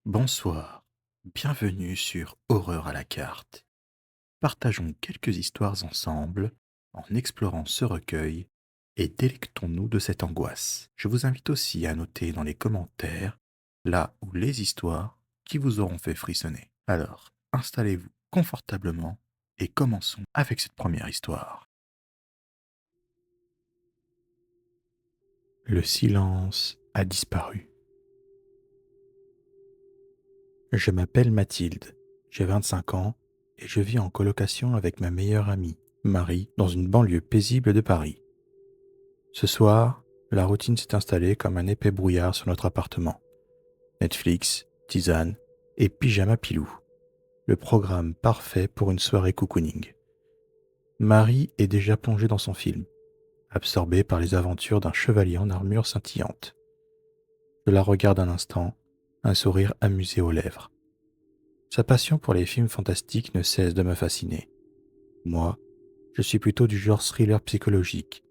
Bonsoir, bienvenue sur Horreur à la carte. Partageons quelques histoires ensemble en explorant ce recueil et délectons-nous de cette angoisse. Je vous invite aussi à noter dans les commentaires là où les histoires qui vous auront fait frissonner. Alors, installez-vous confortablement et commençons avec cette première histoire. Le silence a disparu. Je m'appelle Mathilde, j'ai 25 ans et je vis en colocation avec ma meilleure amie, Marie, dans une banlieue paisible de Paris. Ce soir, la routine s'est installée comme un épais brouillard sur notre appartement. Netflix, tisane et pyjama pilou. Le programme parfait pour une soirée cocooning. Marie est déjà plongée dans son film, absorbée par les aventures d'un chevalier en armure scintillante. Je la regarde un instant, un sourire amusé aux lèvres. Sa passion pour les films fantastiques ne cesse de me fasciner. Moi, je suis plutôt du genre thriller psychologique,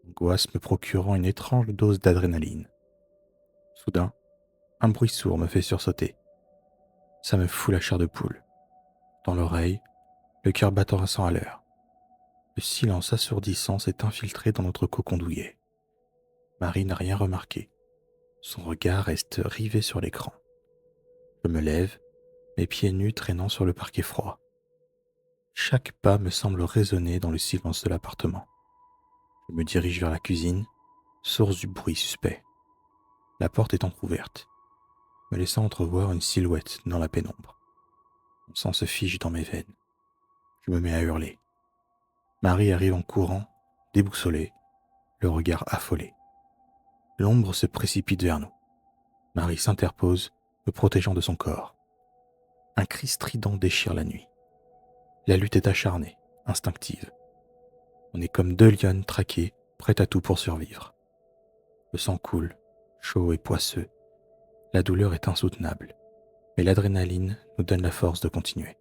l'angoisse me procurant une étrange dose d'adrénaline. Soudain, un bruit sourd me fait sursauter. Ça me fout la chair de poule. Dans l'oreille, le cœur battant à 100 à l'heure. Le silence assourdissant s'est infiltré dans notre cocon douillet. Marie n'a rien remarqué. Son regard reste rivé sur l'écran. Je me lève, mes pieds nus traînant sur le parquet froid. Chaque pas me semble résonner dans le silence de l'appartement. Je me dirige vers la cuisine, source du bruit suspect. La porte est entr'ouverte, me laissant entrevoir une silhouette dans la pénombre. Mon sang se fige dans mes veines. Je me mets à hurler. Marie arrive en courant, déboussolée, le regard affolé. L'ombre se précipite vers nous. Marie s'interpose, me protégeant de son corps. Un cri strident déchire la nuit. La lutte est acharnée, instinctive. On est comme deux lionnes traquées, prêtes à tout pour survivre. Le sang coule, chaud et poisseux. La douleur est insoutenable, mais l'adrénaline nous donne la force de continuer.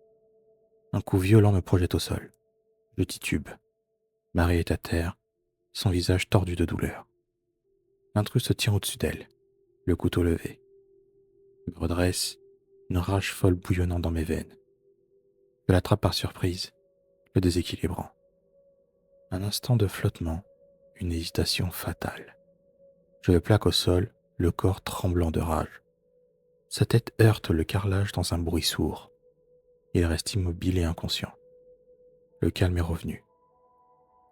Un coup violent me projette au sol. Je titube. Marie est à terre, son visage tordu de douleur. L'intrus se tient au-dessus d'elle, le couteau levé. Je me redresse, une rage folle bouillonnant dans mes veines. Je l'attrape par surprise, le déséquilibrant. Un instant de flottement, une hésitation fatale. Je le plaque au sol, le corps tremblant de rage. Sa tête heurte le carrelage dans un bruit sourd. Il reste immobile et inconscient. Le calme est revenu.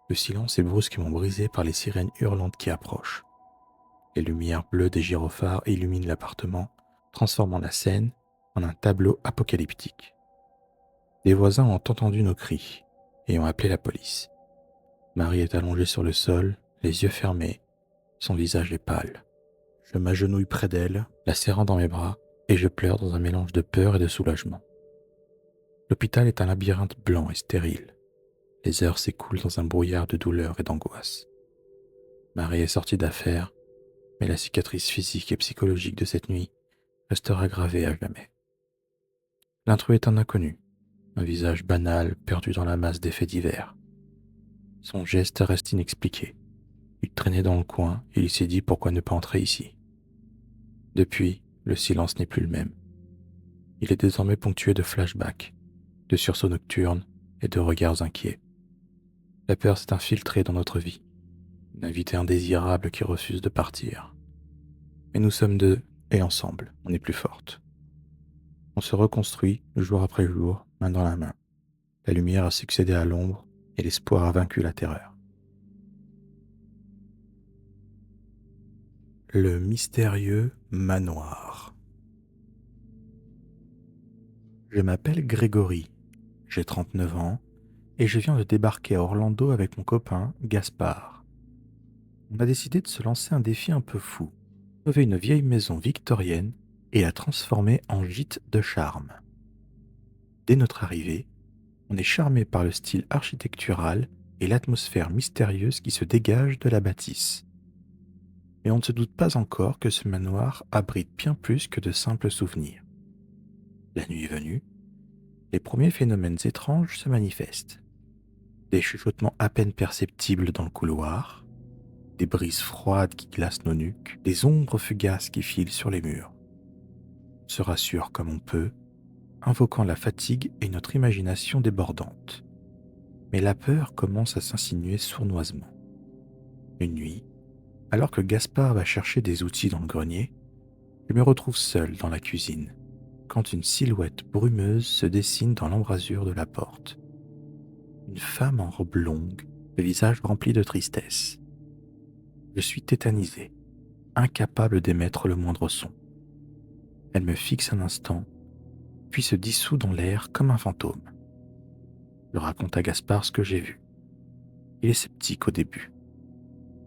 Le silence est brusquement brisé par les sirènes hurlantes qui approchent. Les lumières bleues des gyrophares illuminent l'appartement, transformant la scène en un tableau apocalyptique. Les voisins ont entendu nos cris et ont appelé la police. Marie est allongée sur le sol, les yeux fermés, son visage est pâle. Je m'agenouille près d'elle, la serrant dans mes bras, et je pleure dans un mélange de peur et de soulagement. L'hôpital est un labyrinthe blanc et stérile. Les heures s'écoulent dans un brouillard de douleur et d'angoisse. Marie est sortie d'affaire, mais la cicatrice physique et psychologique de cette nuit restera gravée à jamais. L'intrus est un inconnu, un visage banal perdu dans la masse des faits divers. Son geste reste inexpliqué. Il traînait dans le coin et il s'est dit pourquoi ne pas entrer ici. Depuis, le silence n'est plus le même. Il est désormais ponctué de flashbacks, de sursauts nocturnes et de regards inquiets. La peur s'est infiltrée dans notre vie, une invitée indésirable qui refuse de partir. Mais nous sommes deux et ensemble, on est plus fortes. On se reconstruit jour après jour, main dans la main. La lumière a succédé à l'ombre et l'espoir a vaincu la terreur. Le mystérieux manoir. Je m'appelle Grégory, j'ai 39 ans et je viens de débarquer à Orlando avec mon copain Gaspard. On a décidé de se lancer un défi un peu fou, trouver une vieille maison victorienne et la transformer en gîte de charme. Dès notre arrivée, on est charmé par le style architectural et l'atmosphère mystérieuse qui se dégage de la bâtisse. Mais on ne se doute pas encore que ce manoir abrite bien plus que de simples souvenirs. La nuit est venue, les premiers phénomènes étranges se manifestent. Des chuchotements à peine perceptibles dans le couloir, des brises froides qui glacent nos nuques, des ombres fugaces qui filent sur les murs. se rassure comme on peut, invoquant la fatigue et notre imagination débordante. Mais la peur commence à s'insinuer sournoisement. Une nuit, alors que Gaspard va chercher des outils dans le grenier, je me retrouve seul dans la cuisine, quand une silhouette brumeuse se dessine dans l'embrasure de la porte. Une femme en robe longue, le visage rempli de tristesse. Je suis tétanisé, incapable d'émettre le moindre son. Elle me fixe un instant, puis se dissout dans l'air comme un fantôme. Je raconte à Gaspard ce que j'ai vu. Il est sceptique au début,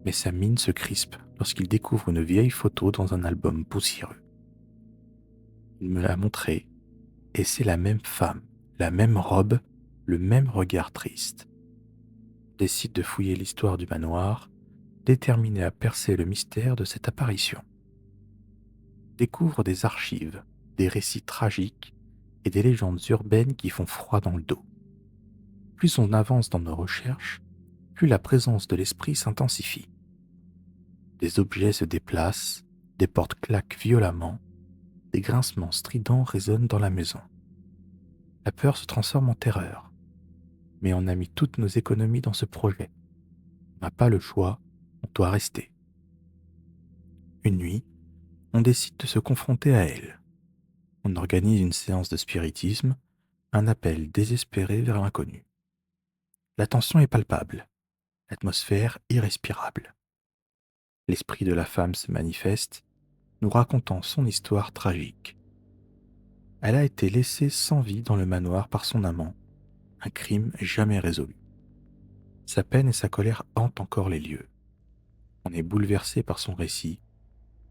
mais sa mine se crispe lorsqu'il découvre une vieille photo dans un album poussiéreux. Il me l'a montrée, et c'est la même femme, la même robe, le même regard triste. Je décide de fouiller l'histoire du manoir, déterminé à percer le mystère de cette apparition. Je découvre des archives, des récits tragiques et des légendes urbaines qui font froid dans le dos. Plus on avance dans nos recherches, plus la présence de l'esprit s'intensifie. Des objets se déplacent, des portes claquent violemment, des grincements stridents résonnent dans la maison. La peur se transforme en terreur, mais on a mis toutes nos économies dans ce projet. On n'a pas le choix, on doit rester. Une nuit, on décide de se confronter à elle. On organise une séance de spiritisme, un appel désespéré vers l'inconnu. La tension est palpable, l'atmosphère irrespirable. L'esprit de la femme se manifeste, nous racontant son histoire tragique. Elle a été laissée sans vie dans le manoir par son amant, un crime jamais résolu. Sa peine et sa colère hantent encore les lieux. On est bouleversé par son récit,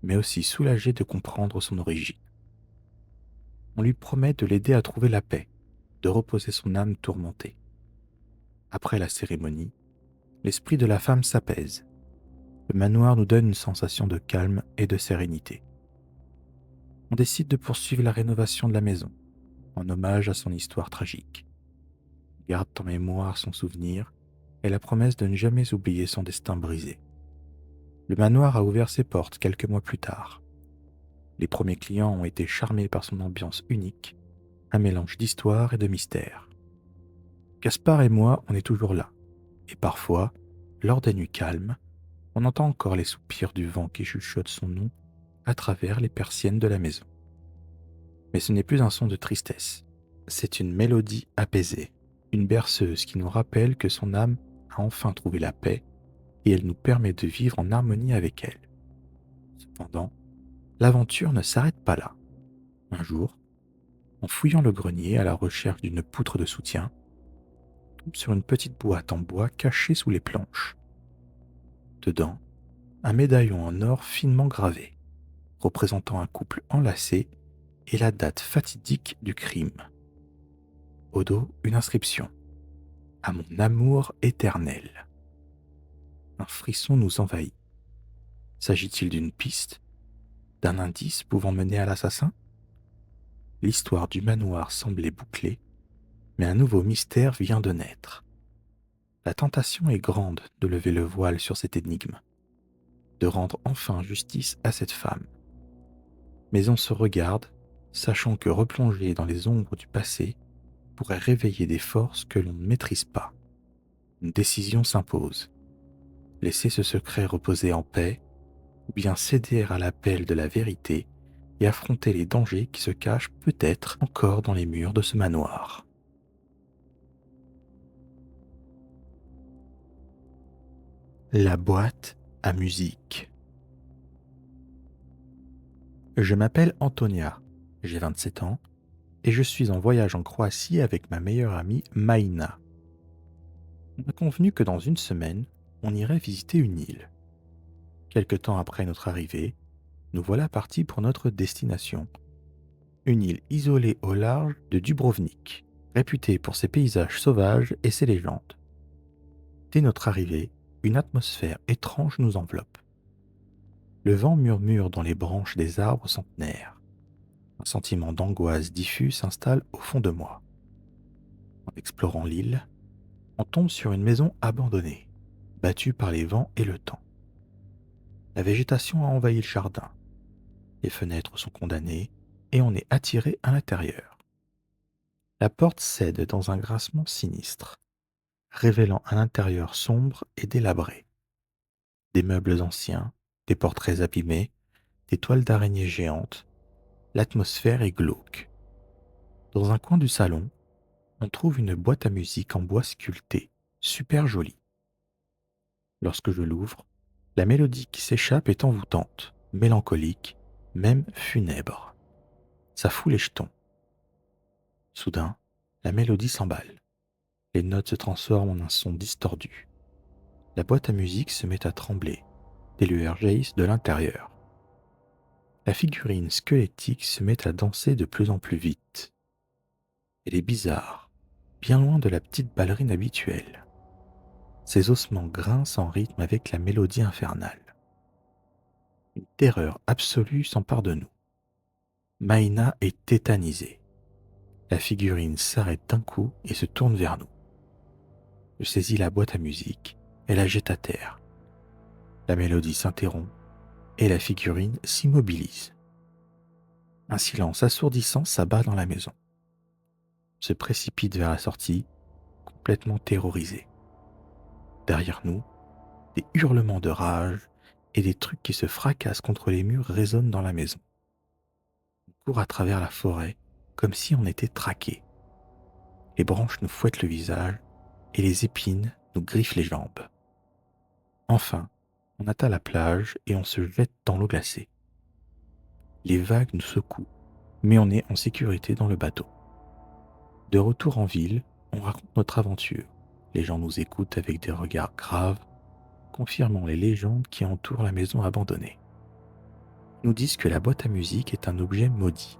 mais aussi soulagé de comprendre son origine. On lui promet de l'aider à trouver la paix, de reposer son âme tourmentée. Après la cérémonie, l'esprit de la femme s'apaise. Le manoir nous donne une sensation de calme et de sérénité. On décide de poursuivre la rénovation de la maison, en hommage à son histoire tragique. On garde en mémoire son souvenir et la promesse de ne jamais oublier son destin brisé. Le manoir a ouvert ses portes quelques mois plus tard. Les premiers clients ont été charmés par son ambiance unique, un mélange d'histoire et de mystère. Gaspard et moi, on est toujours là, et parfois, lors des nuits calmes, on entend encore les soupirs du vent qui chuchote son nom à travers les persiennes de la maison. Mais ce n'est plus un son de tristesse, c'est une mélodie apaisée, une berceuse qui nous rappelle que son âme a enfin trouvé la paix et elle nous permet de vivre en harmonie avec elle. Cependant, l'aventure ne s'arrête pas là. Un jour, en fouillant le grenier à la recherche d'une poutre de soutien, on tombe sur une petite boîte en bois cachée sous les planches. Dedans, un médaillon en or finement gravé, représentant un couple enlacé et la date fatidique du crime. Au dos, une inscription. À mon amour éternel. Un frisson nous envahit. S'agit-il d'une piste, d'un indice pouvant mener à l'assassin? L'histoire du manoir semblait bouclée, mais un nouveau mystère vient de naître. La tentation est grande de lever le voile sur cette énigme, de rendre enfin justice à cette femme. Mais on se regarde, sachant que replonger dans les ombres du passé pourrait réveiller des forces que l'on ne maîtrise pas. Une décision s'impose. Laisser ce secret reposer en paix, ou bien céder à l'appel de la vérité et affronter les dangers qui se cachent peut-être encore dans les murs de ce manoir. La boîte à musique. Je m'appelle Antonia, j'ai 27 ans, et je suis en voyage en Croatie avec ma meilleure amie Maïna. On a convenu que dans une semaine, on irait visiter une île. Quelque temps après notre arrivée, nous voilà partis pour notre destination. Une île isolée au large de Dubrovnik, réputée pour ses paysages sauvages et ses légendes. Dès notre arrivée, une atmosphère étrange nous enveloppe. Le vent murmure dans les branches des arbres centenaires. Un sentiment d'angoisse diffus s'installe au fond de moi. En explorant l'île, on tombe sur une maison abandonnée, battue par les vents et le temps. La végétation a envahi le jardin. Les fenêtres sont condamnées, et on est attiré à l'intérieur. La porte cède dans un grincement sinistre, révélant un intérieur sombre et délabré. Des meubles anciens, des portraits abîmés, des toiles d'araignées géantes, l'atmosphère est glauque. Dans un coin du salon, on trouve une boîte à musique en bois sculpté, super jolie. Lorsque je l'ouvre, la mélodie qui s'échappe est envoûtante, mélancolique, même funèbre. Ça fout les jetons. Soudain, la mélodie s'emballe. Les notes se transforment en un son distordu. La boîte à musique se met à trembler. Des lueurs jaillissent de l'intérieur. La figurine squelettique se met à danser de plus en plus vite. Elle est bizarre, bien loin de la petite ballerine habituelle. Ses ossements grincent en rythme avec la mélodie infernale. Une terreur absolue s'empare de nous. Maïna est tétanisée. La figurine s'arrête d'un coup et se tourne vers nous. Je saisis la boîte à musique et la jette à terre. La mélodie s'interrompt et la figurine s'immobilise. Un silence assourdissant s'abat dans la maison. On se précipite vers la sortie, complètement terrorisé. Derrière nous, des hurlements de rage et des trucs qui se fracassent contre les murs résonnent dans la maison. On court à travers la forêt comme si on était traqué. Les branches nous fouettent le visage et les épines nous griffent les jambes. Enfin, on atteint la plage et on se jette dans l'eau glacée. Les vagues nous secouent, mais on est en sécurité dans le bateau. De retour en ville, on raconte notre aventure. Les gens nous écoutent avec des regards graves, confirmant les légendes qui entourent la maison abandonnée. Ils nous disent que la boîte à musique est un objet maudit,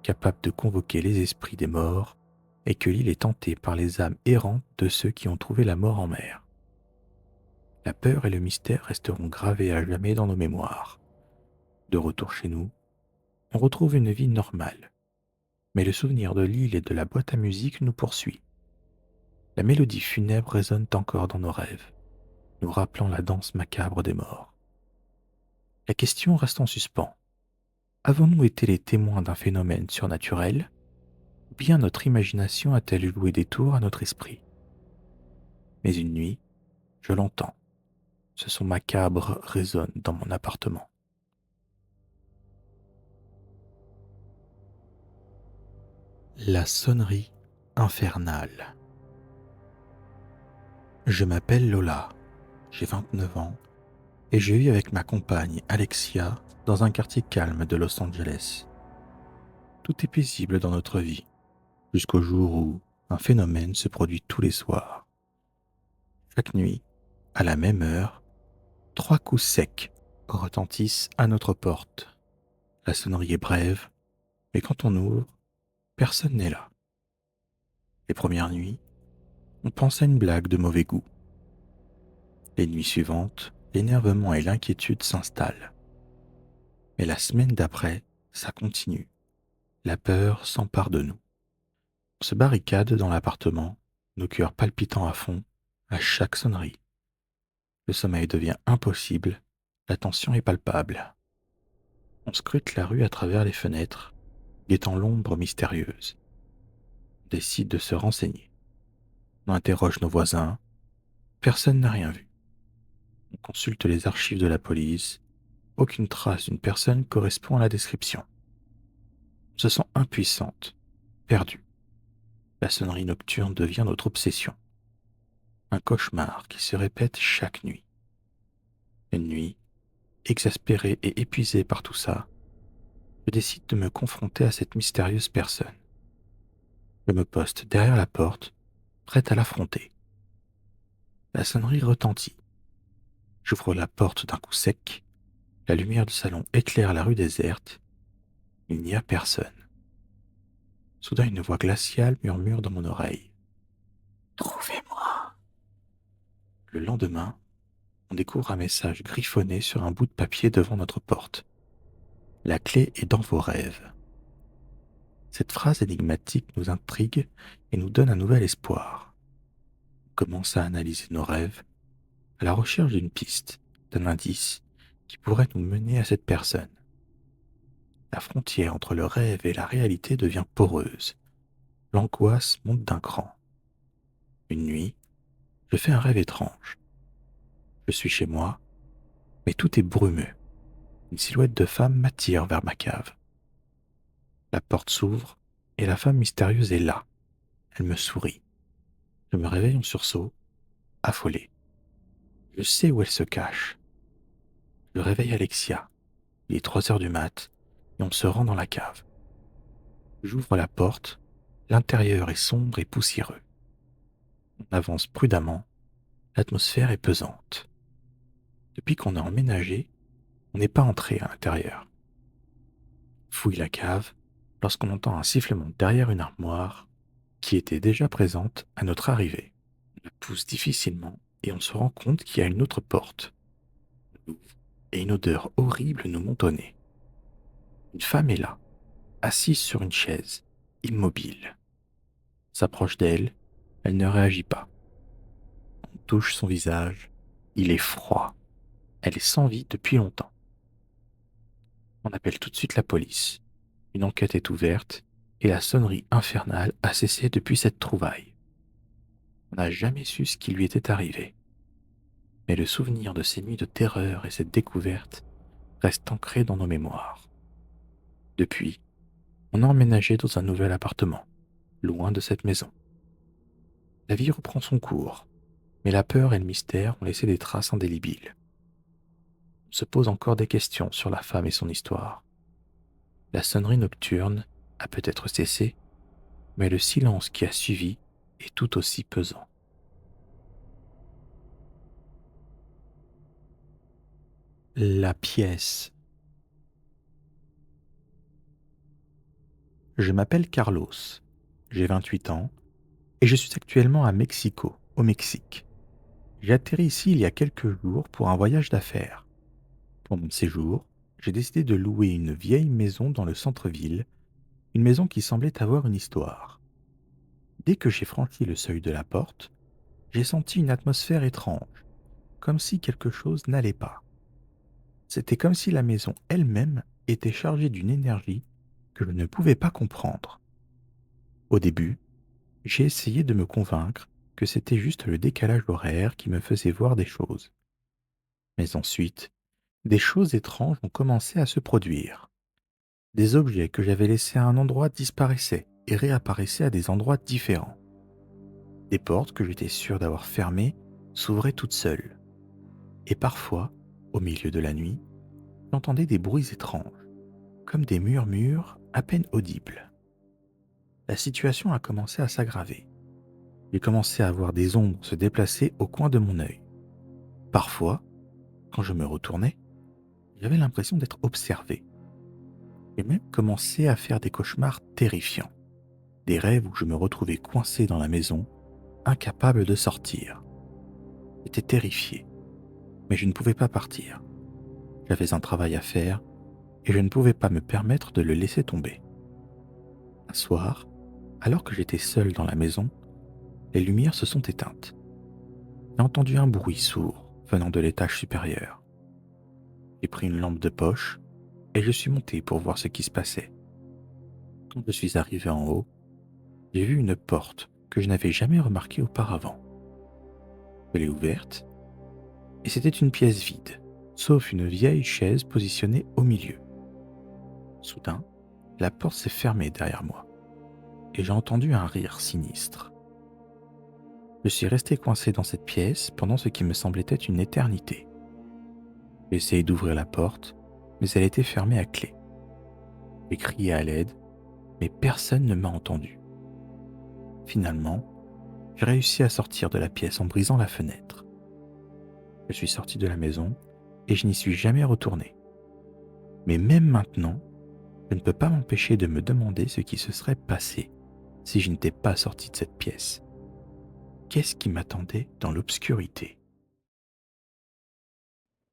capable de convoquer les esprits des morts, et que l'île est hantée par les âmes errantes de ceux qui ont trouvé la mort en mer. La peur et le mystère resteront gravés à jamais dans nos mémoires. De retour chez nous, on retrouve une vie normale. Mais le souvenir de l'île et de la boîte à musique nous poursuit. La mélodie funèbre résonne encore dans nos rêves, nous rappelant la danse macabre des morts. La question reste en suspens. Avons-nous été les témoins d'un phénomène surnaturel, ou bien notre imagination a-t-elle joué des tours à notre esprit? Mais une nuit, je l'entends. Ce son macabre résonne dans mon appartement. La sonnerie infernale. Je m'appelle Lola, j'ai 29 ans et je vis avec ma compagne Alexia dans un quartier calme de Los Angeles. Tout est paisible dans notre vie, jusqu'au jour où un phénomène se produit tous les soirs. Chaque nuit, à la même heure, 3 coups secs retentissent à notre porte. La sonnerie est brève, mais quand on ouvre, personne n'est là. Les premières nuits, on pense à une blague de mauvais goût. Les nuits suivantes, l'énervement et l'inquiétude s'installent. Mais la semaine d'après, ça continue. La peur s'empare de nous. On se barricade dans l'appartement, nos cœurs palpitant à fond, à chaque sonnerie. Le sommeil devient impossible, la tension est palpable. On scrute la rue à travers les fenêtres, guettant l'ombre mystérieuse. On décide de se renseigner. On interroge nos voisins. Personne n'a rien vu. On consulte les archives de la police. Aucune trace d'une personne correspond à la description. On se sent impuissante, perdue. La sonnerie nocturne devient notre obsession. Un cauchemar qui se répète chaque nuit. Une nuit, exaspéré et épuisé par tout ça, je décide de me confronter à cette mystérieuse personne. Je me poste derrière la porte, prête à l'affronter. La sonnerie retentit. J'ouvre la porte d'un coup sec. La lumière du salon éclaire la rue déserte. Il n'y a personne. Soudain, une voix glaciale murmure dans mon oreille. Trouvez-moi. Le lendemain, on découvre un message griffonné sur un bout de papier devant notre porte. La clé est dans vos rêves. Cette phrase énigmatique nous intrigue et nous donne un nouvel espoir. On commence à analyser nos rêves, à la recherche d'une piste, d'un indice qui pourrait nous mener à cette personne. La frontière entre le rêve et la réalité devient poreuse. L'angoisse monte d'un cran. Une nuit, je fais un rêve étrange. Je suis chez moi, mais tout est brumeux. Une silhouette de femme m'attire vers ma cave. La porte s'ouvre et la femme mystérieuse est là. Elle me sourit. Je me réveille en sursaut, affolé. Je sais où elle se cache. Je réveille Alexia. Il est 3 heures du mat et on se rend dans la cave. J'ouvre la porte. L'intérieur est sombre et poussiéreux. On avance prudemment. L'atmosphère est pesante. Depuis qu'on a emménagé, on n'est pas entré à l'intérieur. Fouille la cave lorsqu'on entend un sifflement derrière une armoire qui était déjà présente à notre arrivée. On la pousse difficilement et on se rend compte qu'il y a une autre porte. On l'ouvre et une odeur horrible nous monte au nez. Une femme est là, assise sur une chaise, immobile. On s'approche d'elle, elle ne réagit pas. On touche son visage, il est froid. Elle est sans vie depuis longtemps. On appelle tout de suite la police. Une enquête est ouverte et la sonnerie infernale a cessé depuis cette trouvaille. On n'a jamais su ce qui lui était arrivé. Mais le souvenir de ces nuits de terreur et cette découverte reste ancré dans nos mémoires. Depuis, on a emménagé dans un nouvel appartement, loin de cette maison. La vie reprend son cours, mais la peur et le mystère ont laissé des traces indélébiles. On se pose encore des questions sur la femme et son histoire. La sonnerie nocturne a peut-être cessé, mais le silence qui a suivi est tout aussi pesant. La pièce. Je m'appelle Carlos, j'ai 28 ans et je suis actuellement à Mexico, au Mexique. J'ai atterri ici il y a quelques jours pour un voyage d'affaires. Pour mon séjour, j'ai décidé de louer une vieille maison dans le centre-ville, une maison qui semblait avoir une histoire. Dès que j'ai franchi le seuil de la porte, j'ai senti une atmosphère étrange, comme si quelque chose n'allait pas. C'était comme si la maison elle-même était chargée d'une énergie que je ne pouvais pas comprendre. Au début, j'ai essayé de me convaincre que c'était juste le décalage horaire qui me faisait voir des choses. Mais ensuite, des choses étranges ont commencé à se produire. Des objets que j'avais laissés à un endroit disparaissaient et réapparaissaient à des endroits différents. Des portes que j'étais sûr d'avoir fermées s'ouvraient toutes seules. Et parfois, au milieu de la nuit, j'entendais des bruits étranges, comme des murmures à peine audibles. La situation a commencé à s'aggraver. J'ai commencé à voir des ombres se déplacer au coin de mon œil. Parfois, quand je me retournais, j'avais l'impression d'être observé. J'ai même commencé à faire des cauchemars terrifiants. Des rêves où je me retrouvais coincé dans la maison, incapable de sortir. J'étais terrifié, mais je ne pouvais pas partir. J'avais un travail à faire et je ne pouvais pas me permettre de le laisser tomber. Un soir, alors que j'étais seul dans la maison, les lumières se sont éteintes. J'ai entendu un bruit sourd venant de l'étage supérieur. J'ai pris une lampe de poche et je suis monté pour voir ce qui se passait. Quand je suis arrivé en haut, j'ai vu une porte que je n'avais jamais remarquée auparavant. Elle est ouverte et c'était une pièce vide, sauf une vieille chaise positionnée au milieu. Soudain, la porte s'est fermée derrière moi et j'ai entendu un rire sinistre. Je suis resté coincé dans cette pièce pendant ce qui me semblait être une éternité. J'ai essayé d'ouvrir la porte, mais elle était fermée à clé. J'ai crié à l'aide, mais personne ne m'a entendu. Finalement, j'ai réussi à sortir de la pièce en brisant la fenêtre. Je suis sorti de la maison et je n'y suis jamais retourné. Mais même maintenant, je ne peux pas m'empêcher de me demander ce qui se serait passé si je n'étais pas sorti de cette pièce. Qu'est-ce qui m'attendait dans l'obscurité?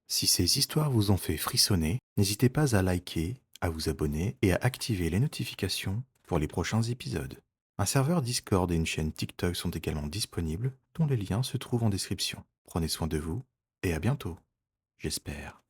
Si ces histoires vous ont fait frissonner, n'hésitez pas à liker, à vous abonner et à activer les notifications pour les prochains épisodes. Un serveur Discord et une chaîne TikTok sont également disponibles, dont les liens se trouvent en description. Prenez soin de vous et à bientôt, j'espère.